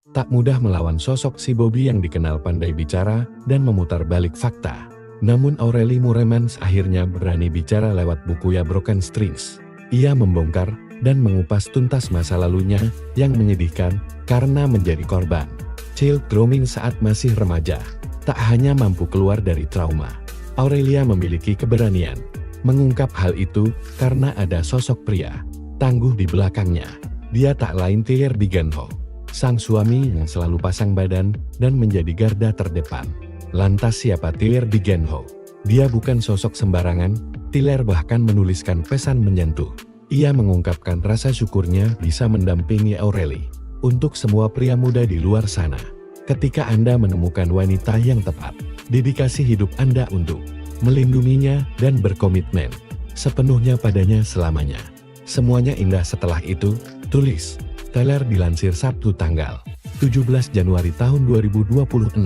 Tak mudah melawan sosok si Bobby yang dikenal pandai bicara dan memutar balik fakta. Namun Aureli Mooremans akhirnya berani bicara lewat bukunya Broken Strings. Ia membongkar dan mengupas tuntas masa lalunya yang menyedihkan karena menjadi korban child grooming saat masih remaja. Tak hanya mampu keluar dari trauma, Aurelia memiliki keberanian mengungkap hal itu karena ada sosok pria tangguh di belakangnya. Dia tak lain Tyler Digenho, sang suami yang selalu pasang badan dan menjadi garda terdepan. Lantas siapa Tyler Digenho? Dia bukan sosok sembarangan. Tyler bahkan menuliskan pesan menyentuh. Ia mengungkapkan rasa syukurnya bisa mendampingi Aureli. Untuk semua pria muda di luar sana, ketika Anda menemukan wanita yang tepat, dedikasi hidup Anda untuk melindunginya dan berkomitmen sepenuhnya padanya selamanya. Semuanya indah setelah itu, tulis Tyler. Dilansir Sabtu tanggal 17 Januari tahun 2026.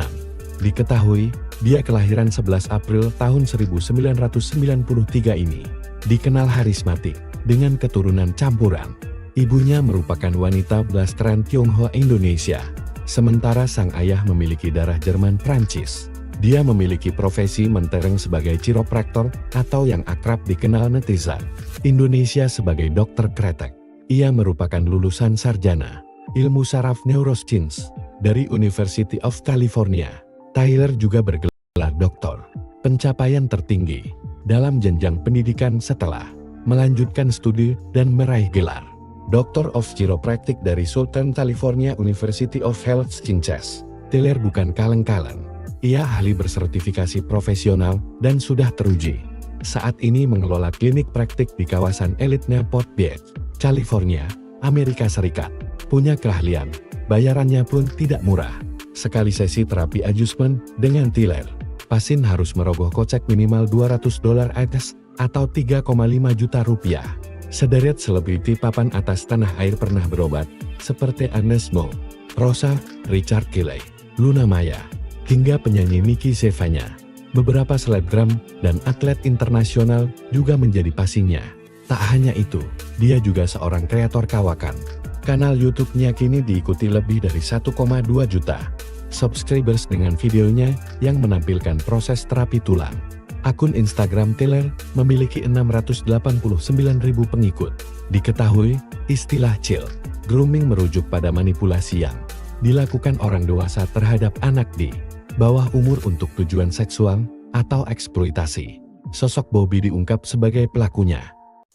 Diketahui, dia kelahiran 11 April tahun 1993 ini. Dikenal harismatik, dengan keturunan campuran. Ibunya merupakan wanita blasteran Tionghoa Indonesia, sementara sang ayah memiliki darah Jerman Prancis. Dia memiliki profesi mentereng sebagai chiropraktor atau yang akrab dikenal netizen Indonesia sebagai dokter kretek. Ia merupakan lulusan sarjana ilmu saraf neuroscience dari University of California. Tyler juga bergelar doktor, pencapaian tertinggi dalam jenjang pendidikan setelah melanjutkan studi dan meraih gelar Doctor of Chiropractic dari Southern California University of Health Sciences. Tyler bukan kaleng-kaleng. Ia ahli bersertifikasi profesional dan sudah teruji. Saat ini mengelola klinik praktik di kawasan elit Newport Beach, California, Amerika Serikat. Punya keahlian, bayarannya pun tidak murah. Sekali sesi terapi adjustment dengan Tyler, pasien harus merogoh kocek minimal $200 AS atau 3,5 juta rupiah. Sederet selebriti papan atas tanah air pernah berobat, seperti Agnes Mo, Rosa, Richard Kelly, Luna Maya, hingga penyanyi Nicky Sevanya. Beberapa selebgram dan atlet internasional juga menjadi pasiennya. Tak hanya itu, dia juga seorang kreator kawakan. Kanal YouTube-nya kini diikuti lebih dari 1,2 juta subscribers dengan videonya yang menampilkan proses terapi tulang. Akun Instagram Tyler memiliki 689.000 pengikut. Diketahui, istilah child grooming merujuk pada manipulasi yang dilakukan orang dewasa terhadap anak di bawah umur untuk tujuan seksual atau eksploitasi. Sosok Bobby diungkap sebagai pelakunya.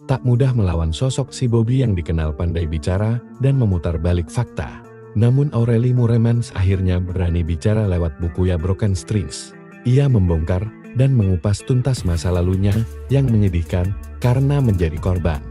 Tak mudah melawan sosok si Bobby yang dikenal pandai bicara dan memutar balik fakta. Namun Aureli Mooremans akhirnya berani bicara lewat bukunya Broken Strings. Ia membongkar dan mengupas tuntas masa lalunya yang menyedihkan karena menjadi korban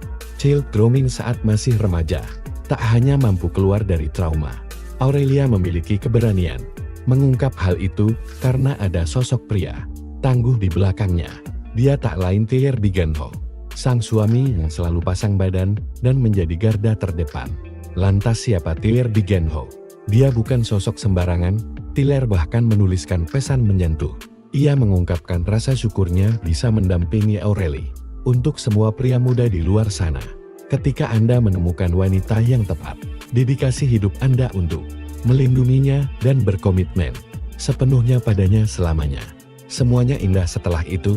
child grooming saat masih remaja. Tak hanya mampu keluar dari trauma, Aurelia memiliki keberanian mengungkap hal itu karena ada sosok pria tangguh di belakangnya. Dia tak lain Tyler Digenho, sang suami yang selalu pasang badan dan menjadi garda terdepan. Lantas siapa Tyler Digenho? Dia bukan sosok sembarangan. Tyler bahkan menuliskan pesan menyentuh. Ia mengungkapkan rasa syukurnya bisa mendampingi Aureli. Untuk semua pria muda di luar sana, ketika Anda menemukan wanita yang tepat, dedikasi hidup Anda untuk melindunginya dan berkomitmen sepenuhnya padanya selamanya. Semuanya indah setelah itu,